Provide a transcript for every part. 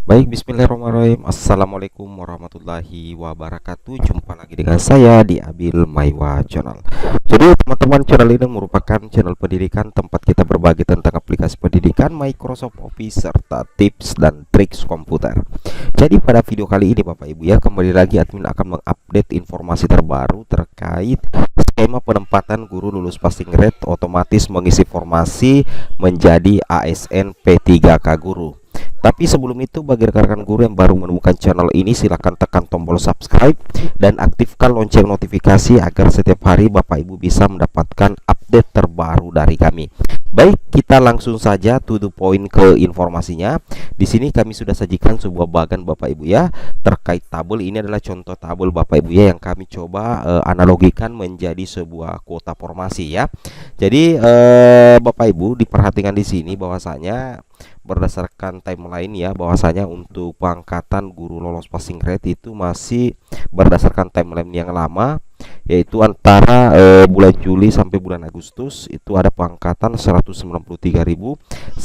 Baik, bismillahirrahmanirrahim. Assalamualaikum warahmatullahi wabarakatuh. Jumpa lagi dengan saya di Abil Maiwa Channel. Jadi teman-teman, channel ini merupakan channel pendidikan tempat kita berbagi tentang aplikasi pendidikan, Microsoft Office, serta tips dan triks komputer. Jadi pada video kali ini Bapak Ibu ya, kembali lagi admin akan mengupdate informasi terbaru terkait skema penempatan guru lulus passing rate otomatis mengisi formasi menjadi ASN P3K guru. Tapi sebelum itu, bagi rekan-rekan guru yang baru menemukan channel ini, silahkan tekan tombol subscribe dan aktifkan lonceng notifikasi agar setiap hari Bapak Ibu bisa mendapatkan update terbaru dari kami. Baik, kita langsung saja to the point ke informasinya. Di sini kami sudah sajikan sebuah bagan Bapak Ibu ya terkait tabel. Ini adalah contoh tabel Bapak Ibu ya yang kami coba analogikan menjadi sebuah kuota formasi ya. Jadi Bapak Ibu diperhatikan di sini bahwasanya berdasarkan timeline ya, bahwasanya untuk pengangkatan guru lolos passing rate itu masih berdasarkan timeline yang lama, yaitu antara bulan Juli sampai bulan Agustus itu ada pengangkatan 193.954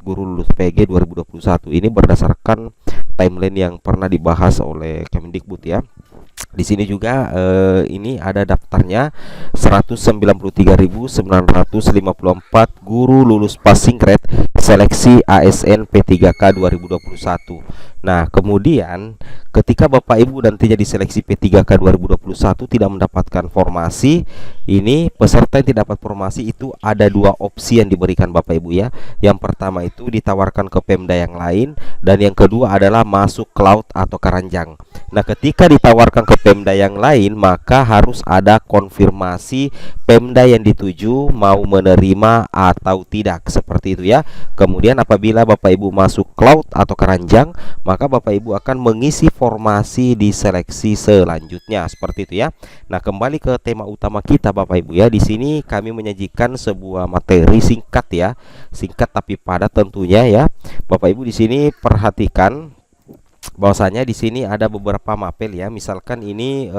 guru lulus PG 2021. Ini berdasarkan timeline yang pernah dibahas oleh Kemendikbud ya. Di sini juga ini ada daftarnya 193.954 guru lulus passing grade seleksi ASN P3K 2021. Nah, kemudian ketika Bapak Ibu nantinya diseleksi P3K 2021 tidak mendapatkan formasi, ini peserta yang tidak dapat formasi itu ada dua opsi yang diberikan Bapak Ibu ya. Yang pertama itu ditawarkan ke Pemda yang lain, dan yang kedua adalah masuk cloud atau keranjang. Nah, ketika ditawarkan ke Pemda yang lain, maka harus ada konfirmasi Pemda yang dituju mau menerima atau tidak, seperti itu ya. Kemudian apabila Bapak Ibu masuk cloud atau keranjang, maka Bapak Ibu akan mengisi formasi di seleksi selanjutnya, seperti itu ya. Nah, kembali ke tema utama kita Bapak Ibu ya. Di sini kami menyajikan sebuah materi singkat ya. Singkat tapi padat tentunya ya. Bapak Ibu di sini perhatikan bahwasanya di sini ada beberapa mapel ya. Misalkan ini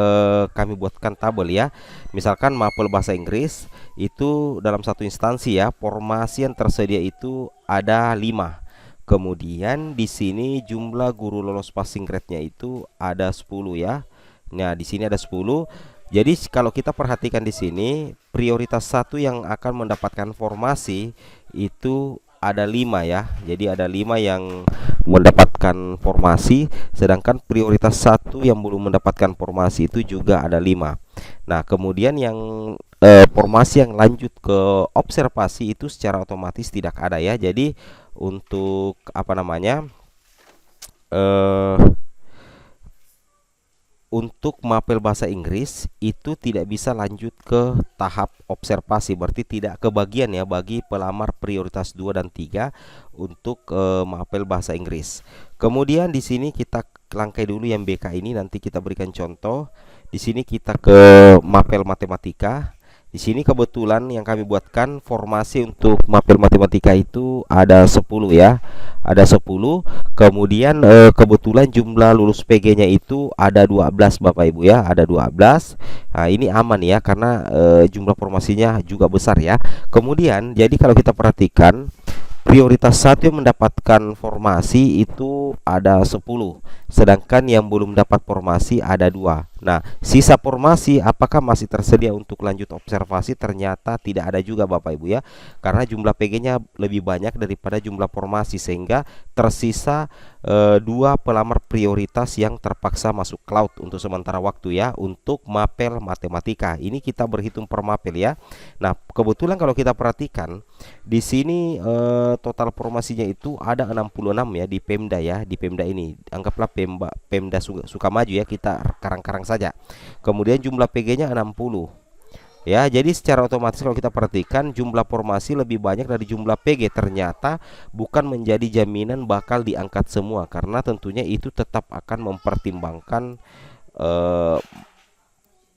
kami buatkan tabel ya. Misalkan mapel bahasa Inggris itu dalam satu instansi ya, formasi yang tersedia itu ada 5. Kemudian di sini jumlah guru lolos passing grade-nya itu ada 10 ya. Nah, di sini ada 10. Jadi kalau kita perhatikan di sini, prioritas satu yang akan mendapatkan formasi itu ada 5 ya. Jadi ada 5 yang mendapatkan formasi, sedangkan prioritas satu yang belum mendapatkan formasi itu juga ada 5. Nah, kemudian yang formasi yang lanjut ke observasi itu secara otomatis tidak ada ya. Jadi untuk apa namanya, eh untuk mapel bahasa Inggris itu tidak bisa lanjut ke tahap observasi, berarti tidak kebagian ya bagi pelamar prioritas 2 dan 3 untuk mapel bahasa Inggris. Kemudian di sini kita langkai dulu yang BK ini, nanti kita berikan contoh. Di sini kita ke mapel matematika. Di sini kebetulan yang kami buatkan formasi untuk mapel matematika itu ada 10 ya. Ada 10. Kemudian kebetulan jumlah lulus PG-nya itu ada 12 Bapak Ibu ya, ada 12. Nah, ini aman ya karena jumlah formasinya juga besar ya. Kemudian jadi kalau kita perhatikan, prioritas satu yang mendapatkan formasi itu ada 10, sedangkan yang belum dapat formasi ada 2. Nah, sisa formasi apakah masih tersedia untuk lanjut observasi? Ternyata tidak ada juga Bapak Ibu ya, karena jumlah PG-nya lebih banyak daripada jumlah formasi, sehingga tersisa 2 pelamar prioritas yang terpaksa masuk cloud untuk sementara waktu ya, untuk mapel matematika. Ini kita berhitung per mapel ya. Nah, kebetulan kalau kita perhatikan di sini total formasinya itu ada 66 ya di Pemda ya, di Pemda ini. Anggaplah Pemda Sukamaju ya, kita karang-karang saja. Kemudian jumlah PG-nya 60. Ya, jadi secara otomatis kalau kita perhatikan jumlah formasi lebih banyak dari jumlah PG. Ternyata bukan menjadi jaminan bakal diangkat semua, karena tentunya itu tetap akan mempertimbangkan eh,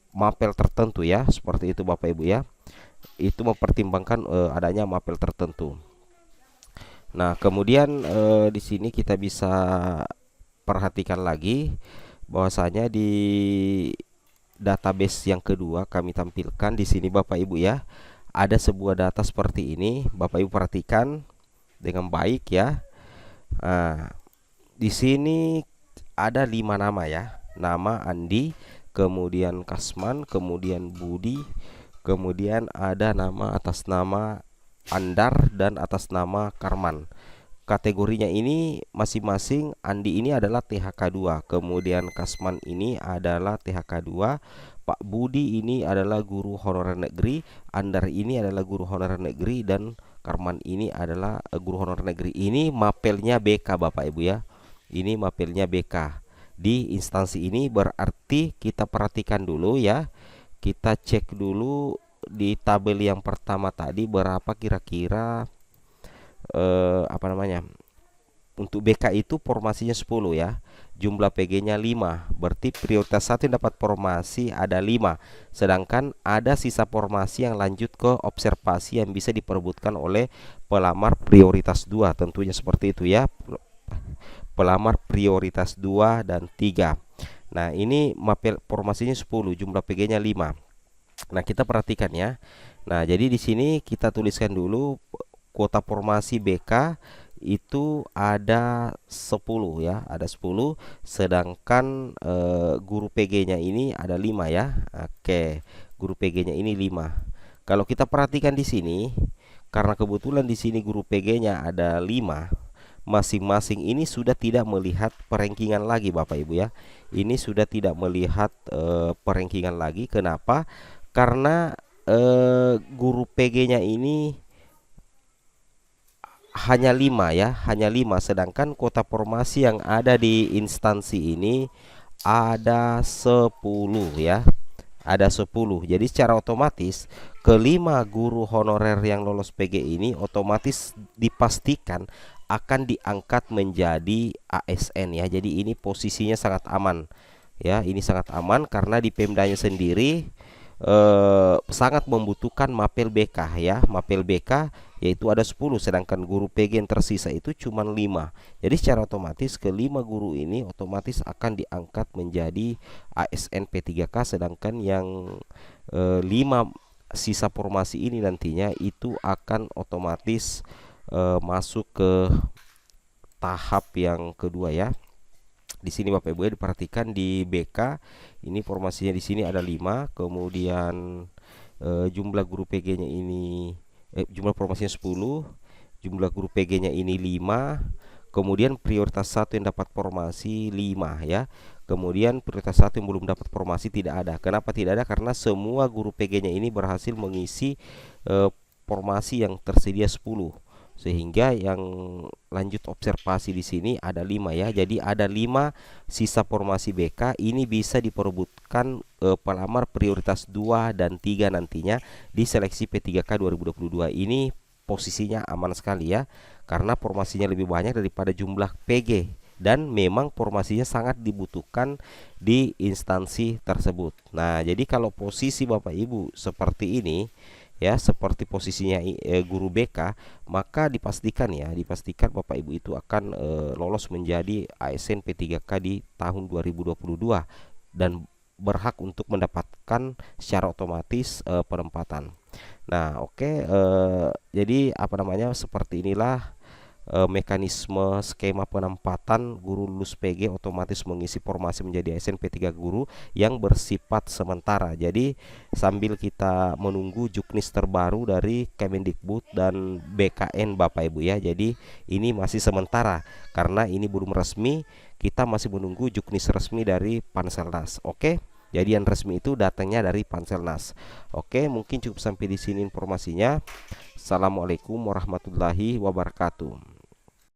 mapel tertentu ya, seperti itu Bapak Ibu ya. Itu mempertimbangkan adanya mapel tertentu. Nah, kemudian di sini kita bisa perhatikan lagi bahwasanya di database yang kedua kami tampilkan di sini Bapak Ibu ya. Ada sebuah data seperti ini, Bapak Ibu perhatikan dengan baik ya. Nah, Di sini ada 5 nama ya. Nama Andi, kemudian Kasman, kemudian Budi, kemudian ada nama atas nama Andar dan atas nama Karman. Kategorinya ini masing-masing. Andi ini adalah THK 2, kemudian Kasman ini adalah THK 2, Pak Budi ini adalah guru honorer negeri, Andar ini adalah guru honorer negeri, dan Karman ini adalah guru honorer negeri. Ini mapelnya BK Bapak Ibu ya. Ini mapelnya BK di instansi ini. Berarti kita perhatikan dulu ya. Kita cek dulu di tabel yang pertama tadi berapa kira-kira apa namanya, untuk BK itu formasinya 10 ya, jumlah PG-nya 5. Berarti prioritas 1 yang dapat formasi ada 5, sedangkan ada sisa formasi yang lanjut ke observasi yang bisa diperebutkan oleh pelamar prioritas 2. Tentunya seperti itu ya, pelamar prioritas 2 dan 3. Nah, ini mapel formasinya 10, jumlah PG-nya 5. Nah, kita perhatikan ya. Nah, jadi di sini kita tuliskan dulu kuota formasi BK itu ada 10 ya, ada 10, sedangkan guru PG-nya ini ada 5 ya. Oke, guru PG-nya ini 5. Kalau kita perhatikan di sini, karena kebetulan di sini guru PG-nya ada 5, masing-masing ini sudah tidak melihat perengkingan lagi Bapak Ibu ya. Ini sudah tidak melihat perengkingan lagi. Kenapa? Karena guru PG-nya ini hanya 5 ya, hanya 5, sedangkan kuota formasi yang ada di instansi ini ada 10 ya. Ada 10. Jadi secara otomatis kelima guru honorer yang lolos PG ini otomatis dipastikan akan diangkat menjadi ASN ya. Jadi ini posisinya sangat aman ya. Ini sangat aman karena di Pemdanya sendiri sangat membutuhkan mapel BK ya. Mapel BK yaitu ada 10, sedangkan guru PG yang tersisa itu cuma 5. Jadi secara otomatis kelima guru ini otomatis akan diangkat menjadi ASN P3K, sedangkan yang 5 sisa formasi ini nantinya itu akan otomatis masuk ke tahap yang kedua ya. Di sini Bapak Ibu ya, diperhatikan di BK ini formasinya di sini ada 5, kemudian jumlah guru PG-nya ini jumlah formasinya 10, jumlah guru PG-nya ini 5, kemudian prioritas 1 yang dapat formasi 5 ya. Kemudian prioritas 1 yang belum dapat formasi tidak ada. Kenapa tidak ada? Karena semua guru PG-nya ini berhasil mengisi formasi yang tersedia 10. Sehingga yang lanjut observasi di sini ada 5 ya. Jadi ada 5 sisa formasi BK. Ini bisa diperebutkan pelamar prioritas 2 dan 3 nantinya di seleksi P3K 2022. Ini posisinya aman sekali ya, karena formasinya lebih banyak daripada jumlah PG, dan memang formasinya sangat dibutuhkan di instansi tersebut. Nah, jadi kalau posisi Bapak Ibu seperti ini ya, seperti posisinya guru BK, maka dipastikan ya, dipastikan Bapak Ibu itu akan lolos menjadi ASN P3K di tahun 2022 dan berhak untuk mendapatkan secara otomatis penempatan. Nah, oke, jadi apa namanya, seperti inilah mekanisme skema penempatan guru lulus PG otomatis mengisi formasi menjadi ASN P3 guru yang bersifat sementara. Jadi sambil kita menunggu juknis terbaru dari Kemendikbud dan BKN Bapak Ibu ya. Jadi ini masih sementara karena ini belum resmi, kita masih menunggu juknis resmi dari Panselnas. Oke. Jadi yang resmi itu datangnya dari Panselnas. Oke, mungkin cukup sampai di sini informasinya. Assalamualaikum warahmatullahi wabarakatuh.